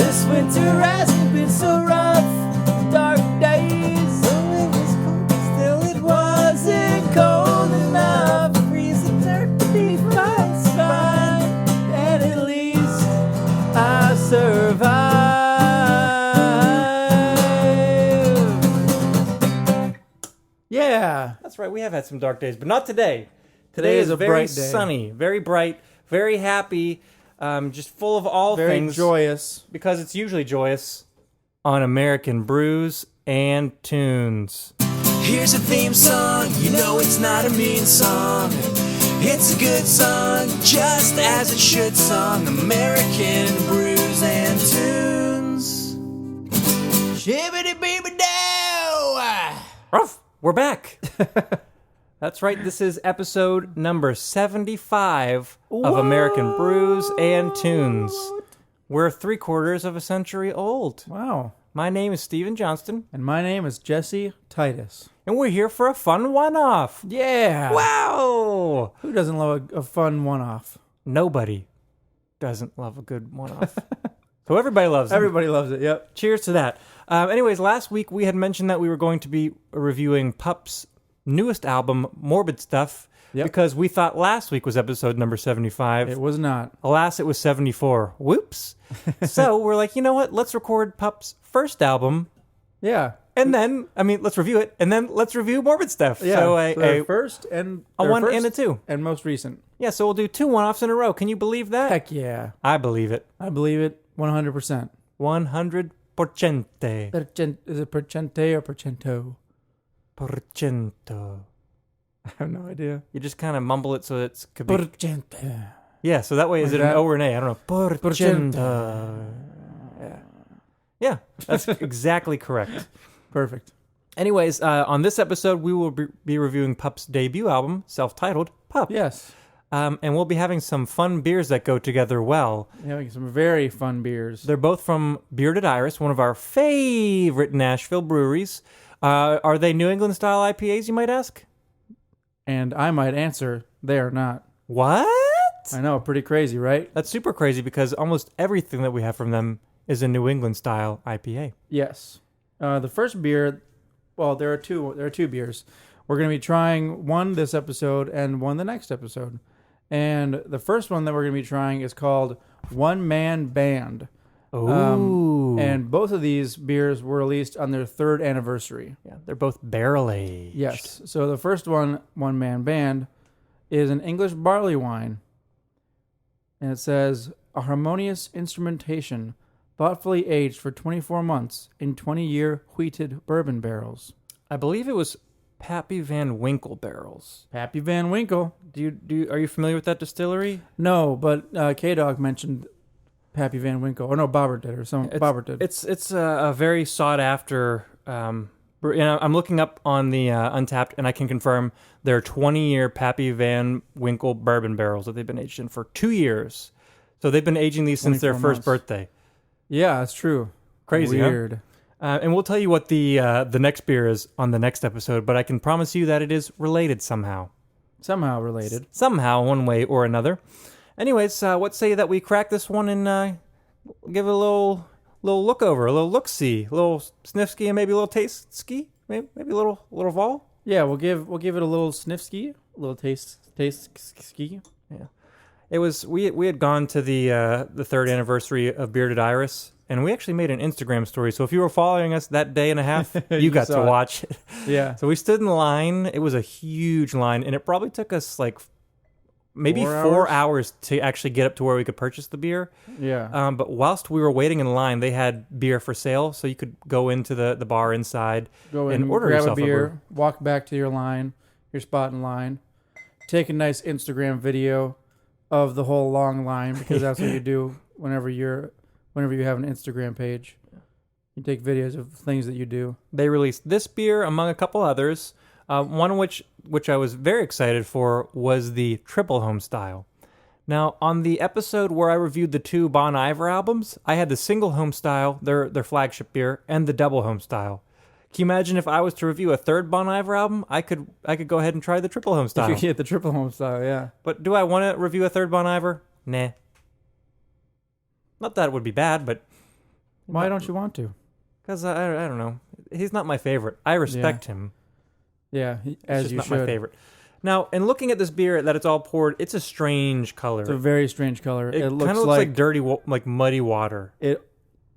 This winter hasn't been so rough. Dark days. It was cold, but still it wasn't cold enough. Freezing turkey fries fine. And at least I survived. Yeah. That's right. We have had some dark days, but not today. Today is a very bright day. sunny, very bright, very happy, just full of all Very things. joyous. Because it's usually joyous on American Brews and Tunes. Here's a theme song, you know it's not a mean song. It's a good song, just as it should song. American Brews and Tunes. Shibbity beeby dow. Ruff, we're back. That's right. This is episode number 75 of American Brews and Tunes. We're 3/4 of a century old. Wow. My name is Steven Johnston, And my name is Jesse Titus. and we're here for a fun one-off. Yeah. Wow! Who doesn't love a fun one-off? Nobody doesn't love a good one-off. So everybody loves it. Everybody loves it. Yep. Cheers to that. Anyways, last week we had mentioned that we were going to be reviewing Pup's newest album, Morbid Stuff, because we thought last week was episode number 75. It was not. Alas, it was 74. Whoops. So we're like, you know what? Let's record Pup's first album, Yeah. and then, let's review it, and then let's review Morbid Stuff. Yeah. So their first and a their one first and a two. and most recent. Yeah, so we'll do 2 one-offs in a row. Can you believe that? Heck yeah. I believe it. I believe it 100%. 100%. Is it percente or percento? Porcento. I have no idea. You just kind of mumble it so it could be... Percente. Yeah, so that way, is Like it an that? O or an A? I don't know. Porcento. Yeah, that's exactly correct. Perfect. Anyways, on this episode, we will be reviewing Pup's debut album, self-titled Pup. Yes. And we'll be having some fun beers that go together well. Having some very fun beers. They're both from Bearded Iris, one of our favorite Nashville breweries. Are they New England-style IPAs, you might ask? And I might answer, they are not. What? I know, pretty crazy, right? That's super crazy because almost everything that we have from them is a New England-style IPA. Yes. The first beer, well, there are two beers. We're going to be trying one this episode and one the next episode. And the first one that we're going to be trying is called One Man Band. Ooh. And both of these beers were released on their 3rd anniversary. Yeah, they're both barrel-aged. Yes. So the first one, One Man Band, is an English barley wine. And it says, a harmonious instrumentation, thoughtfully aged for 24 months in 20-year wheated bourbon barrels. I believe it was Pappy Van Winkle barrels. Pappy Van Winkle. Are you familiar with that distillery? No, but K-Dog mentioned Pappy Van Winkle. Or no, Bobbert did. Bobbert did. It's a very sought after. I'm looking up on the Untapped, and I can confirm they're 20-year Pappy Van Winkle bourbon barrels that they've been aged in for 2 years. So they've been aging these since their 24 first months. birthday. Yeah, that's true. Crazy, huh? Weird. And we'll tell you what the next beer is on the next episode, but I can promise you that it is related somehow. Somehow related. Somehow, one way or another. Anyways, what say that we crack this one and give it a little look over, a little look-see, a little sniff-ski, and maybe a little taste-ski? Maybe a little vol? Yeah, we'll give it a little sniff ski, a little taste ski. Yeah. It was we had gone to the 3rd anniversary of Bearded Iris, and we actually made an Instagram story. So if you were following us that day and a half, you got to saw it. watch it. Yeah. So we stood in line. It was a huge line, and it probably took us like maybe 4 4 hours to actually get up to where we could purchase the beer. Yeah. But whilst we were waiting in line, they had beer for sale, so you could go into the bar inside Go in, and order grab yourself a beer, brew. walk back to your spot in line, take a nice Instagram video of the whole long line, because that's what you do whenever you have an Instagram page. You take videos of things that you do. They released this beer among a couple others. One of which I was very excited for was the Triple Home Style. Now, on the episode where I reviewed the 2 Bon Iver albums, I had the Single Home Style, their flagship beer, and the Double Home Style. Can you imagine if I was to review a 3rd Bon Iver album? I could go ahead and try the Triple Home Style. You could get the Triple Home Style, yeah. But do I want to review a 3rd Bon Iver? Nah. Not that it would be bad, but Why don't you want to? Because I don't know. He's not my favorite. I respect him. Yeah, It's as just you not should. my favorite. Now, in looking at this beer that it's all poured, it's a strange color. It's a very strange color. It It kind of looks looks like, like dirty, like muddy water.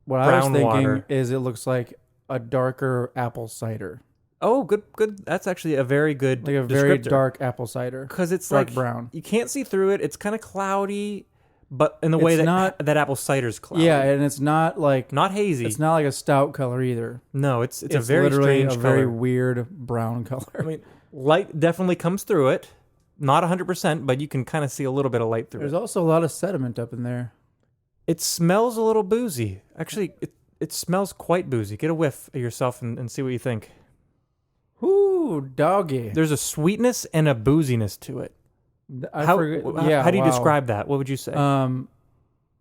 what I was brown thinking water. is it looks like a darker apple cider, Oh, good. That's actually a very good like a very descriptor. dark apple cider, Because it's dark like brown. you can't see through it. It's kind of cloudy, but in the way It's that not- that apple cider's cloudy. Yeah, and it's not like not hazy. it's not like a stout color either. No, it's a very literally strange a very color. weird brown color. I mean, light definitely comes through it. Not 100%, but you can kind of see a little bit of light through There's it. also a lot of sediment up in there. It smells a little boozy. Actually, it smells quite boozy. Get a whiff of yourself and see what you think. Ooh, doggy. There's a sweetness and a booziness to it. I forget. Yeah, how do you wow. describe that? What would you say?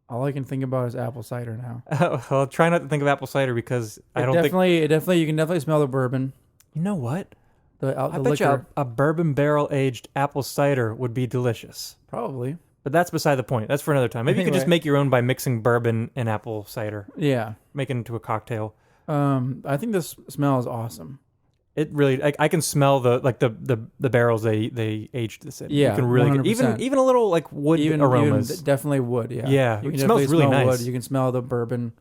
All I can think about is apple cider now. Well, try not to think of apple cider because I don't think. It definitely, you can definitely smell the bourbon. You know what? The I bet liquor. you a bourbon barrel aged apple cider would be delicious. Probably. But that's beside the point. That's for another time. Maybe you could just Anyway. make your own by mixing bourbon and apple cider, Yeah. make it into a cocktail. I think this smells awesome. It really, I can smell the barrels they aged this in. Yeah, you can really 100%. even a little like wood aromas. Definitely wood. Yeah. Yeah, You it can smells definitely really smell nice. wood. You can smell the bourbon,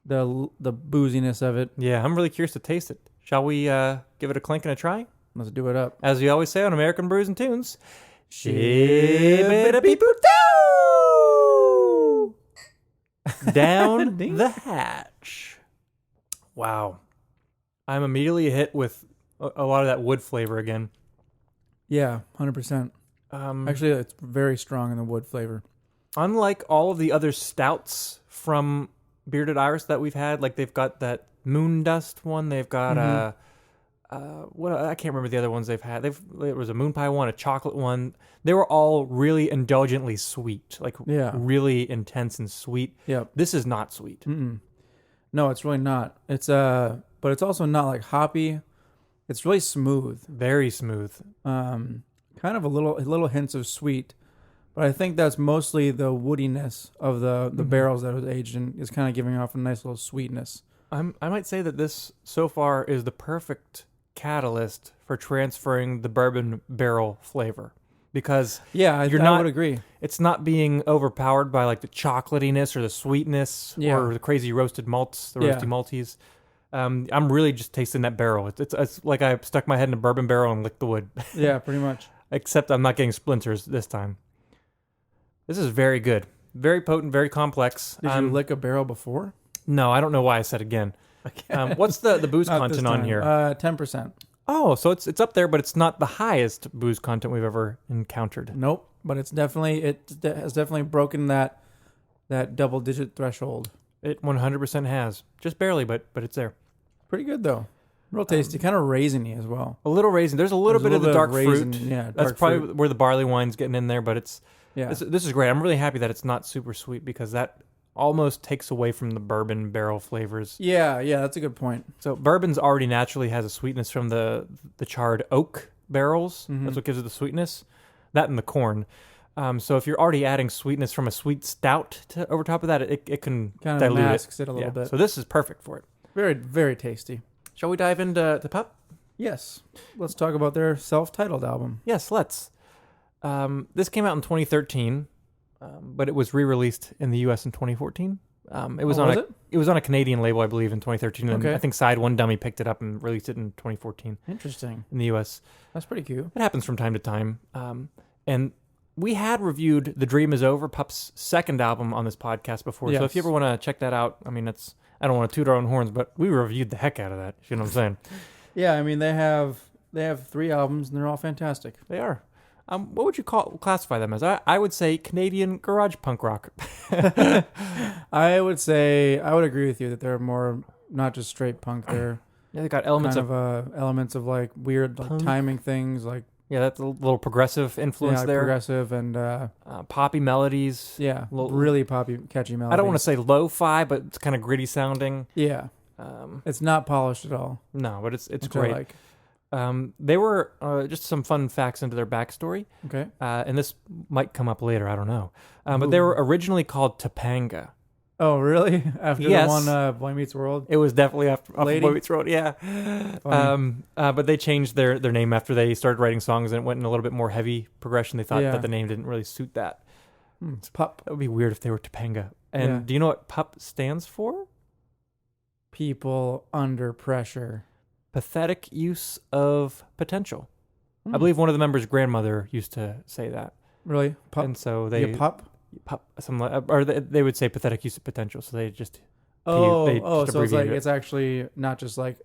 the booziness of it. Yeah, I'm really curious to taste it. Shall we give it a clink and a try? Let's do it up. As we always say on American Brews and Tunes, down the hatch. Wow. I'm immediately hit with a lot of that wood flavor again. Yeah, 100%. Actually, it's very strong in the wood flavor. Unlike all of the other stouts from Bearded Iris that we've had, like they've got that Moon Dust one, they've got what I can't remember the other ones they've had. There was a moon pie one, a chocolate one. They were all really indulgently sweet, like really intense and sweet. Yeah. This is not sweet. No, it's really not. It's but it's also not like hoppy. It's really smooth. Very smooth. Kind of a little hints of sweet, but I think that's mostly the woodiness of the barrels that it was aged in is kind of giving off a nice little sweetness. I might say that this so far is the perfect catalyst for transferring the bourbon barrel flavor, because Yeah, I would agree. it's not being overpowered by like the chocolatiness or the sweetness or the crazy roasted malts, the roasty malties. I'm really just tasting that barrel. It's like I stuck my head in a bourbon barrel and licked the wood. Yeah, pretty much. Except I'm not getting splinters this time. This is very good. Very potent, very complex. Did you lick a barrel before? No, I don't know why I said again. What's the booze Not content this on time. here? 10%. Oh, so it's up there, but it's not the highest booze content we've ever encountered. Nope, but it has definitely broken that double digit threshold. It 100% has. Just barely, but it's there. Pretty good though. Real tasty, kind of raisiny as well. A little raisin. There's a little bit of the dark raisin, fruit. Yeah, That's dark probably fruit. where the barley wine's getting in there, but it's Yeah. this is great. I'm really happy that it's not super sweet because that almost takes away from the bourbon barrel flavors. Yeah, that's a good point. So bourbon's already naturally has a sweetness from the charred oak barrels. Mm-hmm. That's what gives it the sweetness. That and the corn. So if you're already adding sweetness from a sweet stout over top of that, it can Kind of dilute masks it a little bit. So this is perfect for it. Very, very tasty. Shall we dive into the pup? Yes. Let's talk about their self-titled album. Yes, let's. This came out in 2013, but it was re-released in the U.S. in 2014. It was it was on a Canadian label, I believe, in 2013. And Okay. I think Side One Dummy picked it up and released it in 2014 Interesting. in the U.S. That's pretty cute. It happens from time to time. And we had reviewed The Dream Is Over, Pup's second album, on this podcast before. So if you Yes. ever want to check that out, I mean, I don't want to toot our own horns, but we reviewed the heck out of that. You know what I'm saying? Yeah, I mean they have 3 albums and they're all fantastic. They are. What would you classify them as? I would say Canadian garage punk rock. I would agree with you that they're more not just straight punk. They're Yeah, they got elements kind of elements of like weird like punk. timing things, like that's a little progressive influence there. progressive and Poppy melodies. little, really poppy, catchy melodies. I don't want to say lo-fi, but it's kind of gritty sounding. Yeah, it's not polished at all. No, but it's which great. I like. They were just some fun facts into their backstory. Okay. And this might come up later. I don't know. But they were originally called Topanga. Oh, really? After Yes. the one Boy Meets World? It was definitely off Lady? Boy Meets World, yeah. But they changed their name after they started writing songs and it went in a little bit more heavy progression. They thought Yeah. that the name didn't really suit that. It's Pup. That would be weird if they were Topanga. And Yeah. do you know what PUP stands for? People under pressure. Pathetic use of potential. I Hmm. believe one of the members' grandmother used to say that. Really? Pup? And so They they pup? PUP, or they would say pathetic use of potential. So they just Oh, they so just it's like abbreviated it. it's actually not just like,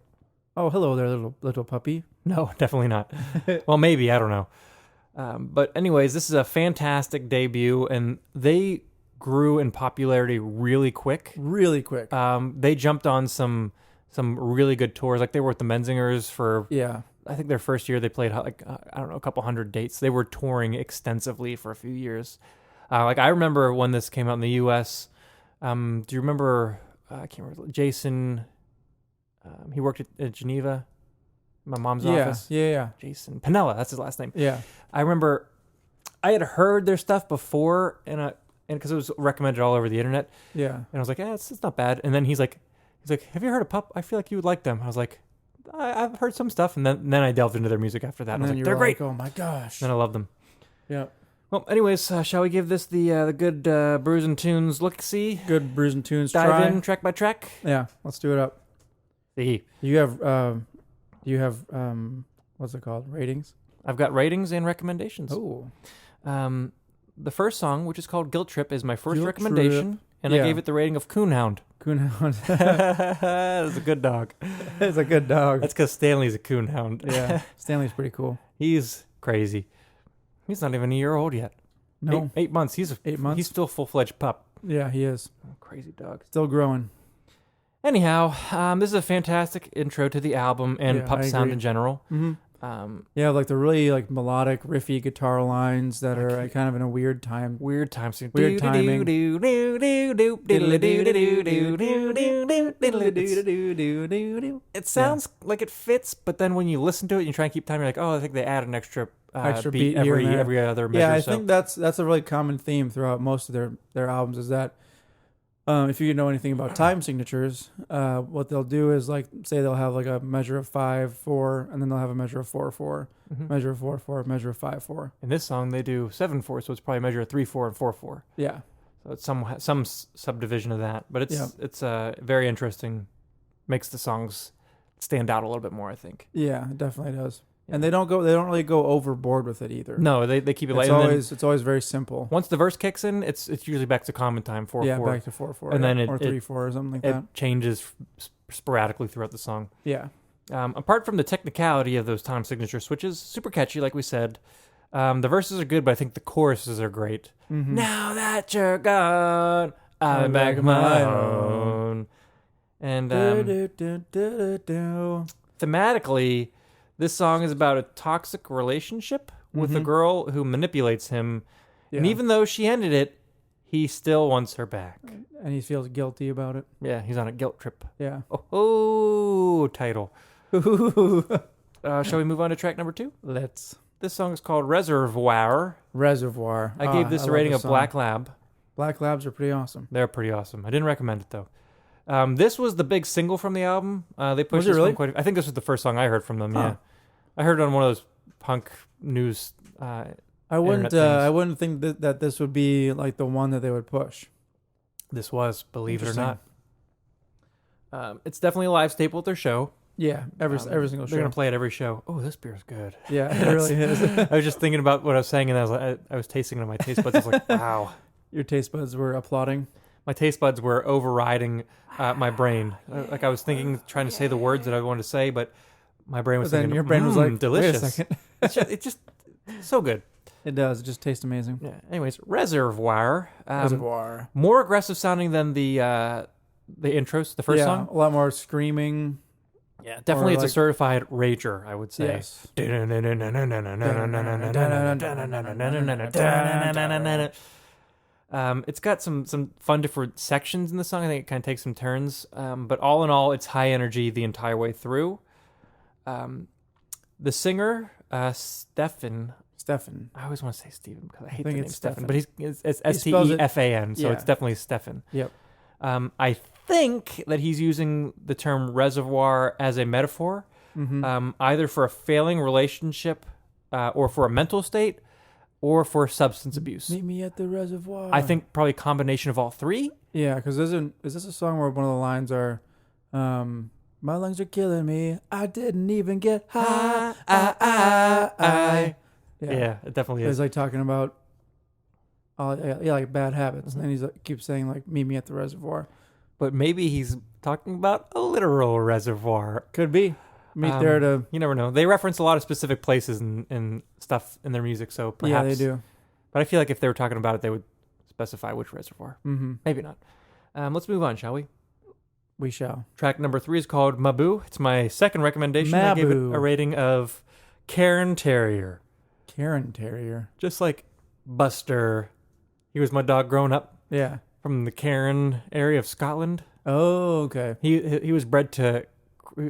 oh, hello there, little puppy. No, definitely not. Well, maybe, I don't know. But anyways, this is a fantastic debut, and they grew in popularity really quick. Really quick. They jumped on some really good tours. Like they were with the Menzingers for, Yeah. I think their first year they played I don't know, a couple hundred dates. They were touring extensively for a few years. Like I remember when this came out in the U.S. Do you remember? I can't remember. Jason. He worked at Geneva, my mom's office. Yeah. Jason Pinella, that's his last name. Yeah. I remember I had heard their stuff before, and because it was recommended all over the internet, Yeah. and I was like, it's not bad. And then he's like, have you heard of PUP? I feel like you would like them. I was like, I've heard some stuff, and then I delved into their music after that. And And I then was you like, they're were great. like, oh my gosh. Then I loved them. Yeah. Well, anyways, shall we give this the good Brews and Tunes look-see? Good Brews and Tunes Dive try. in track by track. Yeah. Let's do it up. See, You have what's it called? Ratings? I've got ratings and recommendations. Oh. The first song, which is called Guilt Trip, is my first Guilt recommendation, and Yeah. I gave it the rating of Coonhound. Coonhound. That's a good dog. It's a good dog. That's because Stanley's a coonhound. Yeah. Stanley's pretty cool. He's crazy. He's not even a year old yet. No. 8 months. He's 8 months? He's still full-fledged pup. Yeah, he is. Crazy dog. Still growing. Anyhow, this is a fantastic intro to the album and Yeah, pup I sound agree. in general. Mm-hmm. Um, Yeah, like the really like melodic, riffy guitar lines that are like, kind of in a weird time. weird time. So Weird timing. It sounds like it fits, but then when you listen to it and you try and keep time, you're like, oh, I think they add an extra beat here and there. every other measure. Yeah, I so. think that's a really common theme throughout most of their albums is that if you know anything about time signatures, what they'll do is like say they'll have like a measure of 5/4, and then they'll have a measure of 4/4, Mhm. measure of 4/4, measure of 5/4. In this song, they do 7/4, so it's probably a measure of 3/4 and 4/4. Yeah, So it's some subdivision of that, but Yeah. it's very interesting. Makes the songs stand out a little bit more, I think. yeah, it definitely does. And they don't really go overboard with it either. No, they keep it light. it's And then always very simple. once the verse kicks in, it's usually back to common time 4/4. Yeah, back to 4/4, And then or it- 3/4 or something like It that. changes sporadically throughout the song. Yeah, Apart from the technicality of those time signature switches, super catchy, like we said. The verses are good, but I think the choruses are great. mm-hmm. Now that you're gone, I'm back on my own. And thematically, this song is about a toxic relationship with a Mhm. girl who manipulates him. And even though she ended it, he still wants her back. and he feels guilty about it. Yeah, he's on a guilt trip. Yeah. Oh, title. Shall we move on to track number 2? Let's. This song is called Reservoir. Reservoir. I gave this a love rating this of song. Black Lab. Black Labs are pretty awesome. They're pretty awesome. I didn't recommend it though. This was the big single from the album. They pushed Was it this one really? quite. I think this was the first song I heard from them. Huh. Yeah, I heard it on one of those punk news. I wouldn't. Internet things. I wouldn't think that this would be like the one that they would push. This was, believe it or Interesting. not. It's definitely a live staple at their show. Yeah, every single They're show. gonna play it every show. Oh, this beer's good. Yeah, it really is. I was just thinking about what I was saying, and I was like, I was tasting it on my taste buds. I was like, wow. Your taste buds were applauding. My taste buds were overriding my brain. Like I was thinking, trying to say the words that I wanted to say, but my brain was But then thinking, your brain was like, delicious. Wait a second. It's just so good. It does. It just tastes amazing. Yeah. Anyways, Reservoir. Reservoir. More aggressive sounding than the intros, the first yeah, song. a lot more screaming. Yeah, definitely. Or It's a like- certified rager, I would say. Yes. It's got some fun different sections in the song. I think it kind of takes some turns, but all in all, it's high energy the entire way through. The singer, Stefan. Stefan. I always want to say Stephen because I hate think the name it's Stefan, Stefan. but it's He spells it- Stefan, so yeah. it's definitely Stefan. Yep. I think that he's using the term reservoir as a metaphor, either for a failing relationship or for a mental state or for substance abuse. Meet me at the reservoir. I think probably a combination of all three. Yeah, because is this a song where one of the lines are, my lungs are killing me. I didn't even get high. Yeah, it definitely He's is. like talking about, like bad habits, and then he's like keeps saying like, meet me at the reservoir. But maybe he's talking about a literal reservoir. Could be. Meet there to. You never know. They reference a lot of specific places and stuff in their music, so perhaps. Yeah, they do. But I feel like if they were talking about it, they would specify which reservoir. Mm-hmm. Maybe not. Let's move on, shall we? We shall. Track number 3 is called Maboo. It's my second recommendation. I gave it Maboo. a rating of Cairn Terrier. Cairn Terrier. Just like Buster. He was my dog growing up Yeah. from the Cairn area of Scotland. Oh, okay. He was bred to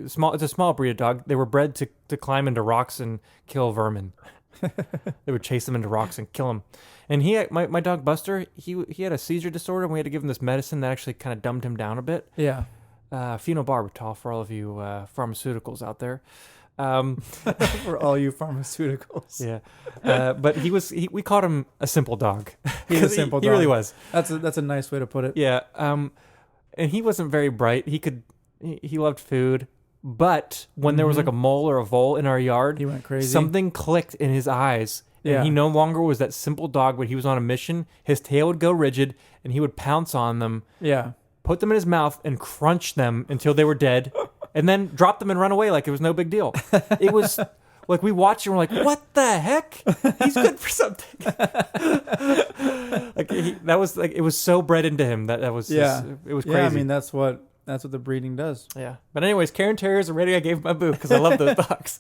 small. It's a small breed of dog. They were bred to climb into rocks and kill vermin. They would chase them into rocks and kill them. And my dog Buster, he had a seizure disorder, and we had to give him this medicine that actually kind of dumbed him down a bit. Yeah. Phenobarbital for all of you pharmaceuticals out there. For all you pharmaceuticals. Yeah, but we called him a simple dog. He's a simple He dog. really was. That's a nice way to put it. Yeah. And he wasn't very bright. He loved food, but when there was like a mole or a vole in our yard, He went crazy. something clicked in his eyes. Yeah. And he no longer was that simple dog, but he was on a mission. His tail would go rigid, and he would pounce on them, Yeah. put them in his mouth, and crunch them until they were dead, and then drop them and run away like it was no big deal. It was like we watched and we're like, "What the heck? He's good for something." It was so bred into him that was just, it was crazy. Yeah, I mean that's what the breeding does. Yeah. But anyways, Cairn Terriers are ready. I gave Maboo because I love those dogs.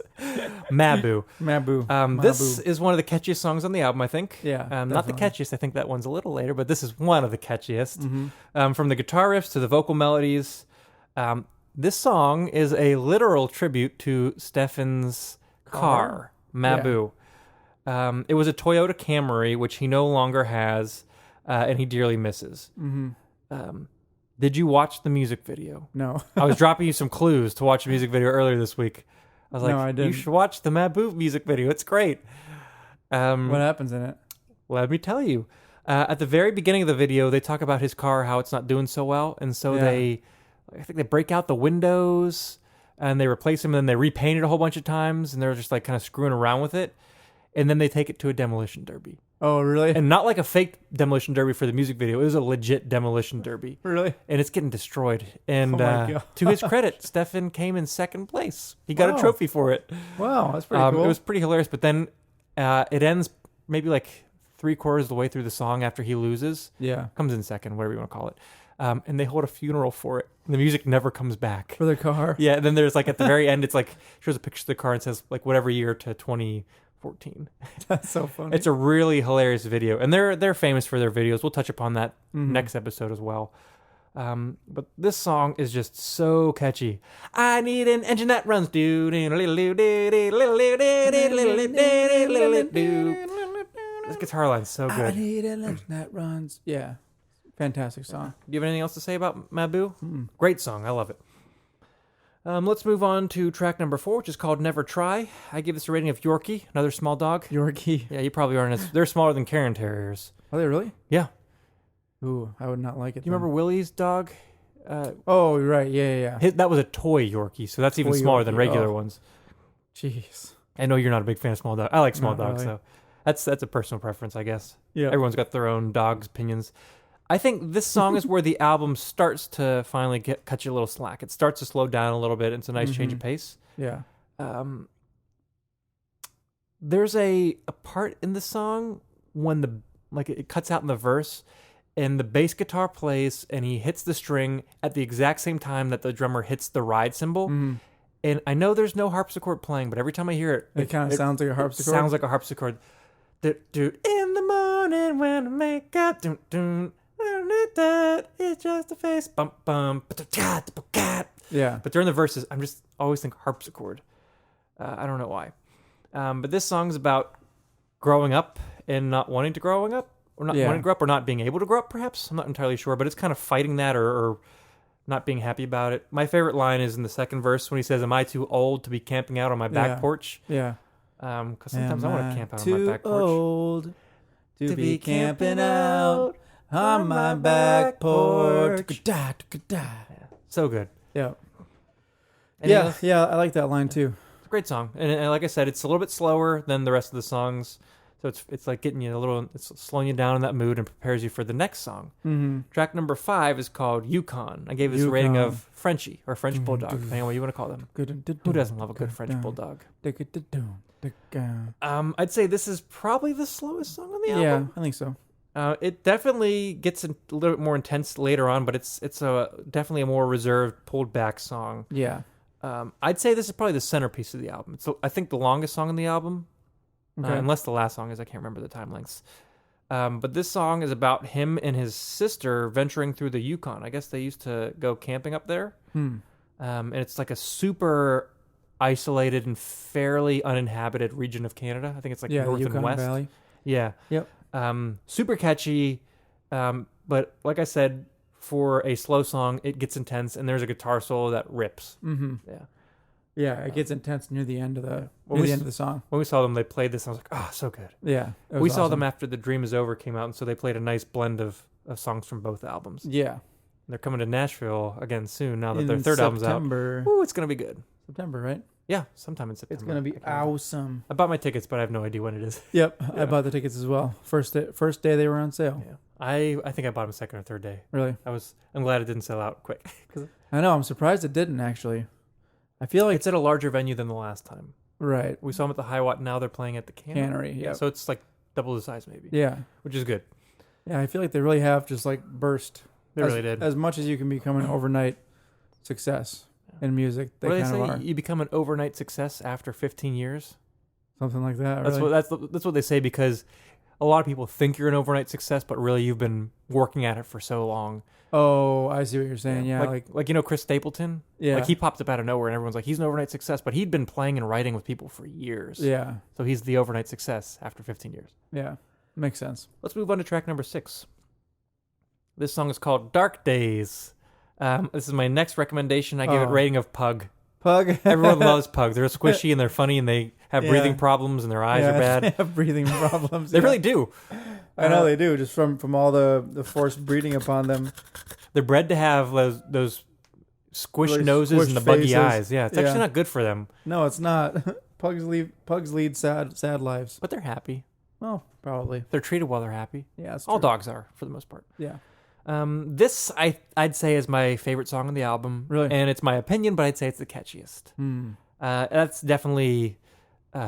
Maboo. Maboo. This is one of the catchiest songs on the album, I think. Yeah, Not the definitely. catchiest. I think that one's a little later, but this is one of the catchiest. Mm-hmm. From the guitar riffs to the vocal melodies. This song is a literal tribute to Stefan's car, Maboo. It was a Toyota Camry, which he no longer has, and he dearly misses. Mm-hmm. Did you watch the music video? No. I was dropping you some clues to watch a music video earlier this week. I was like, No, I you didn't. should watch the Maboo music video. It's great. What happens in it? Let me tell you. At the very beginning of the video, they talk about his car, how it's not doing so well. And so I think they break out the windows and they replace them, and then they repaint it a whole bunch of times, and they're just like kind of screwing around with it. And then they take it to a demolition derby. Oh, really? And not like a fake demolition derby for the music video. It was a legit demolition derby. Really? And it's getting destroyed. And Oh my God. to his credit, Stefan came in second place. He got Wow. a trophy for it. Wow, that's pretty cool. It was pretty hilarious. But then it ends maybe like 3/4 of the way through the song after he loses. Yeah. Comes in second, whatever you want to call it. And they hold a funeral for it. And the music never comes back. For the car. Yeah. And then there's like at the very end, it's like shows a picture of the car and says like whatever year to 2014. That's so funny. It's a really hilarious video, and they're famous for their videos. We'll touch upon that next episode as well. But this song is just so catchy. I need an engine that runs. This guitar line's so I good. need an engine that runs. Yeah. Fantastic song. Do you have anything else to say about Maboo? Great song. I love it. Let's move on to track number 4, which is called Never Try. I give this a rating of Yorkie, another small dog. Yorkie. Yeah, you probably aren't as... They're smaller than Cairn Terriers. Are they really? Yeah. Ooh, I would not like it. Do you remember Willie's dog? Oh, right. Yeah. That was a toy Yorkie, so that's even Toy smaller Yorkie, than regular oh. ones. Jeez. I know you're not a big fan of small dogs. I like small Not dogs, really. so that's a personal preference, I guess. Yeah. Everyone's got their own dog's opinions. I think this song is where the album starts to finally cut you a little slack. It starts to slow down a little bit. It's a nice change of pace. Yeah. There's a part in the song when it cuts out in the verse, and the bass guitar plays, and he hits the string at the exact same time that the drummer hits the ride cymbal. Mm-hmm. And I know there's no harpsichord playing, but every time I hear it, It kind of sounds like a harpsichord. sounds like a harpsichord. Dude, in the morning when I make up, dun, dun, dun, dun, dun, it's just a face, bump, bump, Yeah. but during the verses, I'm just always think harpsichord. I don't know why. But this song's about growing up and not wanting to growing up. or not Yeah. wanting to grow up, or not being able to grow up. Perhaps I'm not entirely sure, but it's kind of fighting that or not being happy about it. My favorite line is in the second verse when he says, "Am I too old to be camping out on my back Yeah. porch?" Yeah. Because sometimes I want to camp out on too my back porch. old to be camping out on my back porch. Yeah. So good. Yeah. Anything Yeah. else? Yeah. I like that line too. It's a great song, and like I said, it's a little bit slower than the rest of the songs. So it's like getting you it's slowing you down in that mood and prepares you for the next song. Mm-hmm. Track number 5 is called Yukon. I gave this a rating Yukon. of Frenchie or French Bulldog, depending on what you want to call them. Who doesn't love a good French Bulldog? I'd say this is probably the slowest song on the Yeah, album. I think so. It definitely gets a little bit more intense later on, but it's definitely a more reserved, pulled back song. Yeah. I'd say this is probably the centerpiece of the album. So I think the longest song on the album, Okay. unless the last song is, I can't remember the time lengths. But this song is about him and his sister venturing through the Yukon. I guess they used to go camping up there. And it's like a super isolated and fairly uninhabited region of Canada. I think it's like Yeah, north the Yukon and west. Valley. Yeah. Yep. Super catchy. But like I said, for a slow song, it gets intense, and there's a guitar solo that rips. Mm-hmm. Yeah. Yeah, it gets intense near the end of the When near we the s- end of the song. When we saw them, they played this, and I was like, oh, so good. Yeah, it was We saw awesome. them after The Dream Is Over came out, and so they played a nice blend of songs from both albums. Yeah, They're coming to Nashville again soon now that in their third album's out. September. Ooh, it's going to be good. September, right? Yeah, sometime in September. It's gonna be I can't remember. awesome. I bought my tickets, but I have no idea when it is. Yep, I bought the tickets as well. First day they were on sale. Yeah. I think I bought them second or third day. Really, I'm glad it didn't sell out quick. 'Cause I know. I'm surprised it didn't actually. I feel like it's at a larger venue than the last time. right. We saw them at the High Watt. Now they're playing at the Cannery. Yeah, Yeah. so it's like double the size maybe. Yeah. Which is good. Yeah. I feel like they really have just like burst. They really did. As much as you can become an overnight success in music, they What do they kind of say? are. You become an overnight success after 15 years. Something like that. That's really. that's what they say, because a lot of people think you're an overnight success, but really you've been working at it for so long. Oh, I see what you're saying. Yeah. like you know Chris Stapleton. yeah. Like he popped up out of nowhere, and everyone's like, he's an overnight success, but he'd been playing and writing with people for years. yeah. So he's the overnight success after 15 years. Yeah. Makes sense. Let's move on to track number 6. This song is called Dark Days. This is my next recommendation. I give it Oh. a rating of Pug. Pug. Everyone loves Pug. They're squishy and they're funny and they have Yeah. breathing problems and their eyes are They bad. have breathing problems. They yeah. really do. I know they do, just from all the forced breeding upon them. They're bred to have those squished Really noses squished and the buggy faces. eyes. Yeah, it's Yeah. actually not good for them, No, it's not. Pugs lead sad lives. but they're happy. Well, probably. They're treated while they're happy. Yeah, that's All true. dogs are, for the most part. Yeah. This I'd say is my favorite song on the album. Really? And it's my opinion, but I'd say it's the catchiest. That's definitely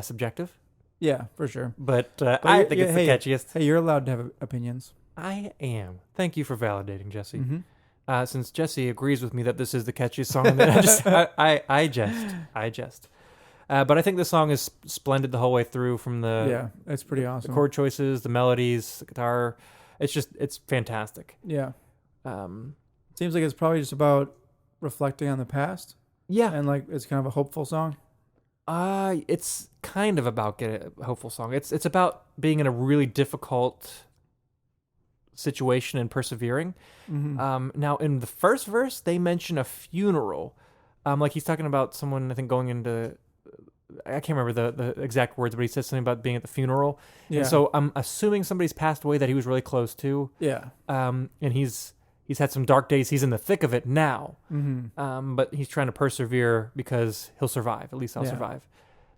subjective, Yeah, for sure. but But I you- think you- it's hey, the catchiest. Hey, you're allowed to have opinions. I am. Thank you for validating, Jesse. Mm-hmm. Since Jesse agrees with me that this is the catchiest song, on the, I jest. But I think this song is splendid the whole way through, from the Yeah, it's pretty awesome. chord choices, the melodies, the guitar. It's fantastic. Yeah. Um, Seems like it's probably just about reflecting on the past, yeah, and like it's kind of a hopeful song. it's kind of about getting a hopeful song. It's about being in a really difficult situation and persevering. Mm-hmm. Now in the first verse, they mention a funeral. Like he's talking about someone, I think, going into, I can't remember the exact words, but he says something about being at the funeral. Yeah. And so I'm assuming somebody's passed away that he was really close to. yeah. And he's had some dark days. He's in the thick of it now. Mm-hmm. But he's trying to persevere because he'll survive. At least I'll Yeah. survive.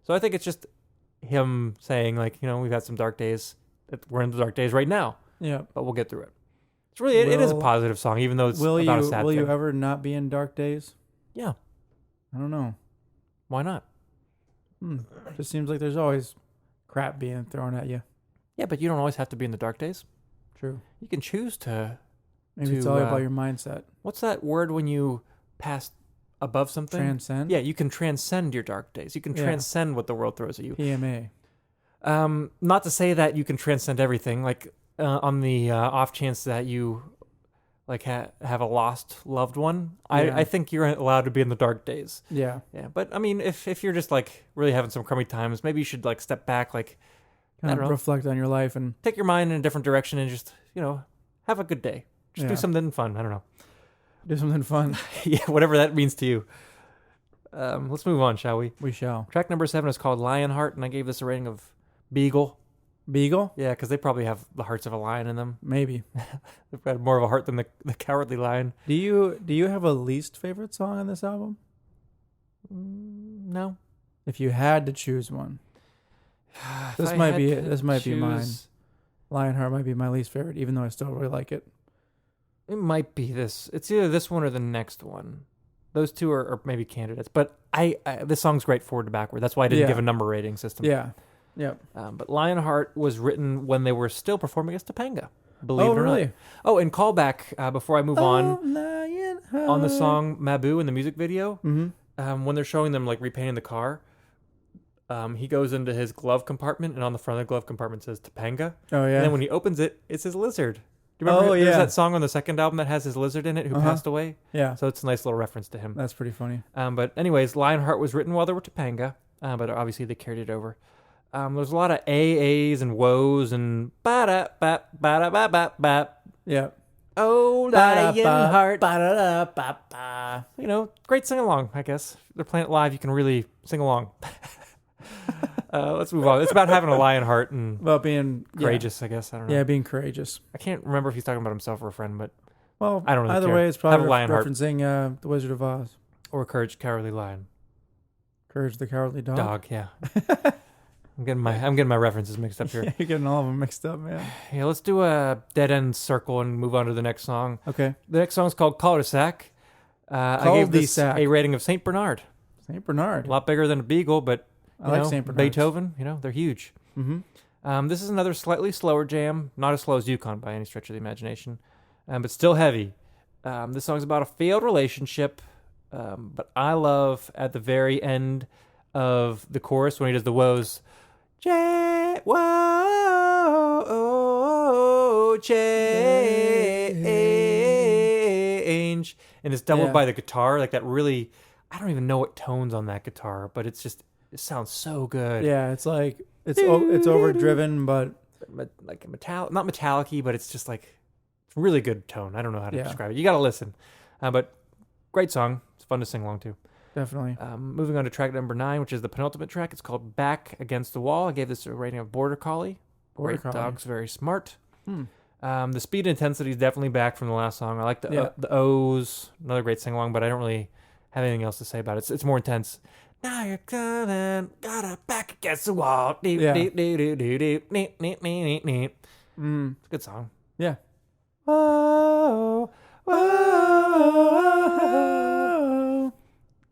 So I think it's just him saying, like, we've had some dark days. We're in the dark days right now, Yeah. but we'll get through it. It's really, it is a Will- positive song, even though it's Will about you a sad will thing. you ever not be in dark days? Yeah. I don't know. Why not? Just seems like there's always crap being thrown at you. Yeah, but you don't always have to be in the dark days. True. You can choose to. Maybe it's To, all about your mindset. What's that word when you pass above something? Transcend. Yeah, you can transcend your dark days. You can Yeah. transcend what the world throws at you. PMA. Not to say that you can transcend everything. Like on the off chance that you like have a lost loved one, Yeah. I think you're allowed to be in the dark days. Yeah. Yeah, but I mean, if you're just like really having some crummy times, maybe you should like step back, like kind don't of know. reflect on your life and Take your mind in a different direction and just, have a good day. Just Yeah. do something fun. I don't know. do something fun. Yeah, whatever that means to you. Let's move on, shall we? We shall. Track number 7 is called Lionheart, and I gave this a rating of Beagle. Beagle? Yeah, because they probably have the hearts of a lion in them. Maybe. They've got more of a heart than the Cowardly Lion. Do you have a least favorite song on this album? No. If you had to choose one. If This I might had be to it. This might be mine. choose- Lionheart might be my least favorite, even though I still really like it. It might be this. It's either this one or the next one. Those two are maybe candidates. But this song's great forward to backward. That's why I didn't Yeah. give a number rating system. Yeah. Yep. But Lionheart was written when they were still performing as Topanga. Believe Oh, it or really? not. Oh, and callback before I move on Lionheart. on the song Maboo in the music video. Mm-hmm. When they're showing them like repainting the car, he goes into his glove compartment, and on the front of the glove compartment says Topanga. Oh, yeah. And then when he opens it, it's his lizard. Do you remember? Oh, There's yeah. that song on the second album that has his lizard in it who passed away. yeah. So it's a nice little reference to him. That's pretty funny. But anyways, Lionheart was written while they were Topanga, but obviously they carried it over. There's a lot of AAs and woes and ba-da-bap, ba-da-bap-bap-bap. Yeah. Oh, Lionheart. Ba-da-da-ba-ba. Great sing-along, I guess. If they're playing it live, you can really sing along. Let's move on. It's about having a lion heart and About being courageous, I guess. I don't know. Yeah, being courageous. I can't remember if he's talking about himself or a friend, but Well, I don't really either care. way, it's Have probably a lion heart. referencing The Wizard of Oz. or Courage, Cowardly Lion. Courage the Cowardly Dog. Dog, yeah. I'm getting my references mixed up here. You're getting all of them mixed up, man. Yeah, let's do a dead end circle and move on to the next song. Okay. The next song is called Cul-de-sac. I gave this Cul-de-sac. a rating of Saint Bernard. St. Bernard. A lot bigger than a beagle, but I like St. Bernards. Beethoven, they're huge. Mm-hmm. This is another slightly slower jam, not as slow as Yukon by any stretch of the imagination, but still heavy. This song's about a failed relationship, but I love at the very end of the chorus when he does the woes. Change, and it's doubled Yeah. by the guitar, like that really. I don't even know what tones on that guitar, but it sounds so good. Yeah, it's like it's overdriven, but Like not metallic-y, but it's just like it's a really good tone. I don't know how to Yeah. describe it. You got to listen, but great song. It's fun to sing along to. definitely. Moving on to track number 9, which is the penultimate track. It's called Back Against the Wall. I gave this a rating of Border Collie. Border Great Collie. dog's very smart. Hmm. The speed and intensity is definitely back from the last song. I like Yeah. the O's, another great sing along, but I don't really have anything else to say about it. It's more intense. Now you're coming, gotta back against the wall. Deep, Yeah. deep, deep, deep, deep, deep, neep, neep, neep, neep, neep. Mm. It's a good song. Yeah. Whoa, whoa.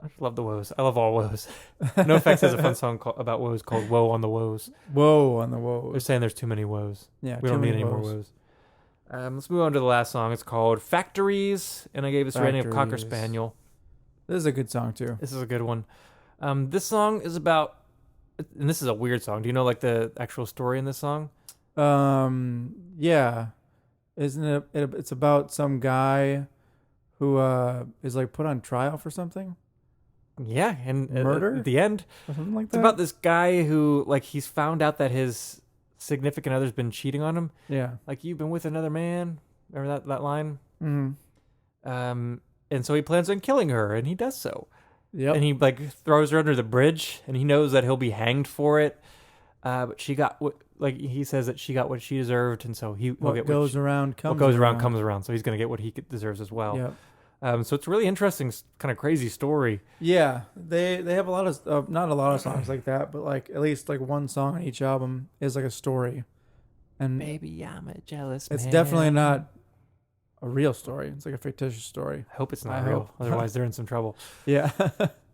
I just love the woes. I love all woes. No Effects has a fun song about woes called "Woe on the Woes." Whoa on the They're woes. saying there's too many woes. Yeah, We too don't need many any more woes. woes. Let's move on to the last song. It's called "Factories," and I gave this a rating of Cocker Factories. Spaniel. This is a good song too. This is a good one. This song is about, and this is a weird song. Do you know like the actual story in this song? Yeah, isn't it? It's about some guy who is like put on trial for something Yeah, and Murder? at the end, or something like it's that. about this guy who like he's found out that his significant other's been cheating on him. Yeah. Like, you've been with another man. Remember that line? Mm-hmm. And so he plans on killing her, and he does so. Yep. And he like throws her under the bridge, and he knows that he'll be hanged for it. But she got what, like he says that she got what she deserved, and so he'll what get goes what around comes goes around comes around. So he's gonna get what he deserves as well. Yep. So it's a really interesting, kind of crazy story. Yeah, they have a lot of not a lot of songs like that, but like at least like one song on each album is like a story, and Maybe I'm a jealous it's man. definitely not a real story. It's like a fictitious story. I hope it's not I real. hope. Otherwise, they're in some trouble. Yeah.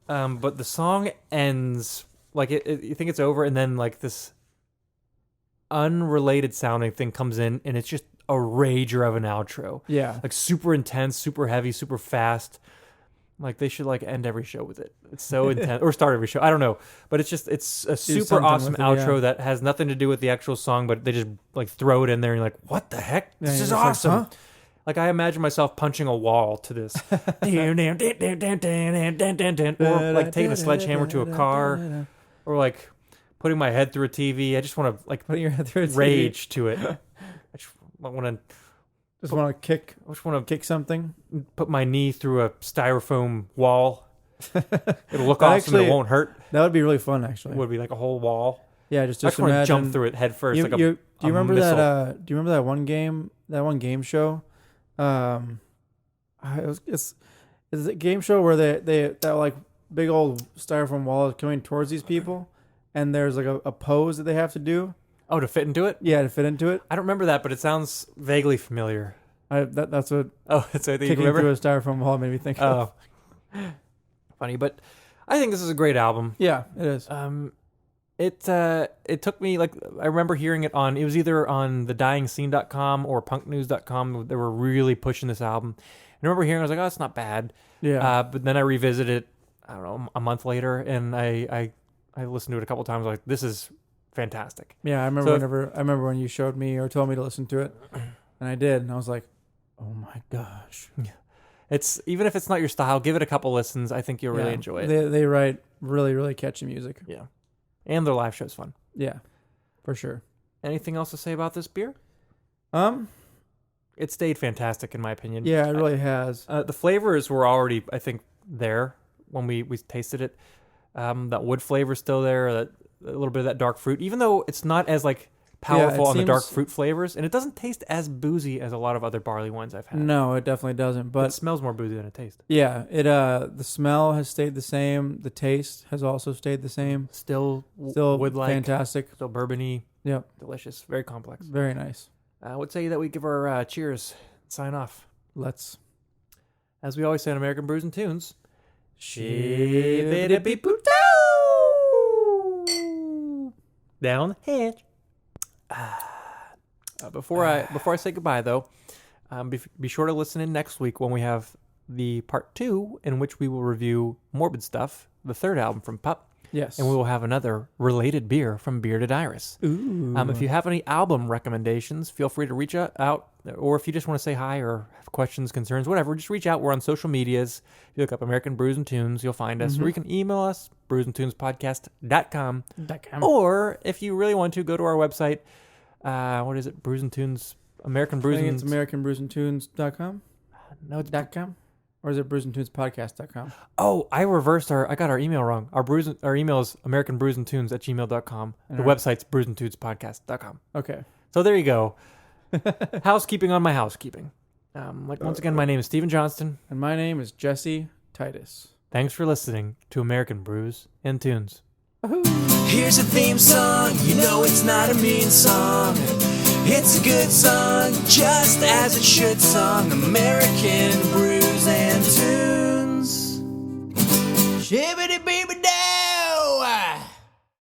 But the song ends like you think it's over, and then like this unrelated sounding thing comes in, and it's just a rager of an outro. Yeah. Like super intense, super heavy, super fast. Like they should like end every show with it. It's so intense, or start every show. I don't know, but it's a super something awesome with it, outro yeah. that has nothing to do with the actual song, but they just like throw it in there, and you're like, what the heck? Yeah, This you're is just like, awesome. huh? Like I imagine myself punching a wall to this, or like taking a sledgehammer to a car, or like putting my head through a TV. I just want to like Putting your head through a TV. rage to it. I just want to. Just want to kick. I just want to Kick something. put my knee through a styrofoam wall. It'll look That awesome. actually- It won't hurt. That would be really fun, actually. It would be like a whole wall. Yeah, I just just want to imagine. jump through it head first. You, like a, you, do you remember missile. that? Do you remember that one game? That one game show? It's a game show where that like big old styrofoam wall is coming towards these people, and there's like a pose that they have to do. Oh, to fit into it? Yeah, to fit into it. I don't remember that, but it sounds vaguely familiar. That's what Oh, that's what I think you kicking remember. through a styrofoam wall made me think of. Oh, funny, but I think this is a great album. Yeah, it is. It took me like I remember hearing it on. It was either on thedyingscene.com or punknews.com. They were really pushing this album. I remember hearing. I was like, oh, it's not bad. Yeah. But then I revisited it. I don't know, a month later, and I listened to it a couple times. Like, this is fantastic. Yeah, I remember So- I remember when you showed me or told me to listen to it, and I did, and I was like, "Oh my gosh!" It's even if it's not your style, give it a couple listens. I think you'll really Yeah, enjoy it. They write really really catchy music. Yeah, and their live show's fun. Yeah, for sure. Anything else to say about this beer? It stayed fantastic in my opinion. Yeah, it really has. The flavors were already, I think, there when we tasted it. That wood flavor's still there. That a little bit of that dark fruit, even though it's not as like powerful it on the dark seems- fruit flavors, and it doesn't taste as boozy as a lot of other barley wines I've had. No, it definitely doesn't. It But smells more boozy than it tastes. yeah, it the smell has stayed the same. The taste has also stayed the same. Still wood-like, fantastic. still bourbony, Yep, delicious, very complex. very nice. What say that we give our cheers, sign off. Let's. As we always say on American Brews and Tunes, down the hatch. Before I say goodbye, though, be sure to listen in next week when we have the part 2, in which we will review Morbid Stuff, the third album from Pup, Yes. and we will have another related beer from Bearded Iris. Ooh. If you have any album recommendations, feel free to reach out, or if you just want to say hi or have questions, concerns, whatever, just reach out. We're on social medias. If you look up American Brews and Tunes, you'll find us. Or you can email us, brewsandtunespodcast.com. Or if you really want to, go to our website. What is it? Brews and Tunes, American Brews I think and it's AmericanBrewsandTunes.com. No, it's .com? Or is it BrewsandTunesPodcast.com? Oh, I got our email wrong. Our email is AmericanBrewsandTunes@gmail.com. The All right. website's brewsandtunespodcast.com. Okay. So there you go. Housekeeping on my housekeeping. Once again, my name is Stephen Johnston. And my name is Jesse Titus. Thanks for listening to American Brews and Tunes. Here's a theme song, you know it's not a mean song. It's a good song, just as it should song. American Brews and Tunes. Shibbity-beeby-da.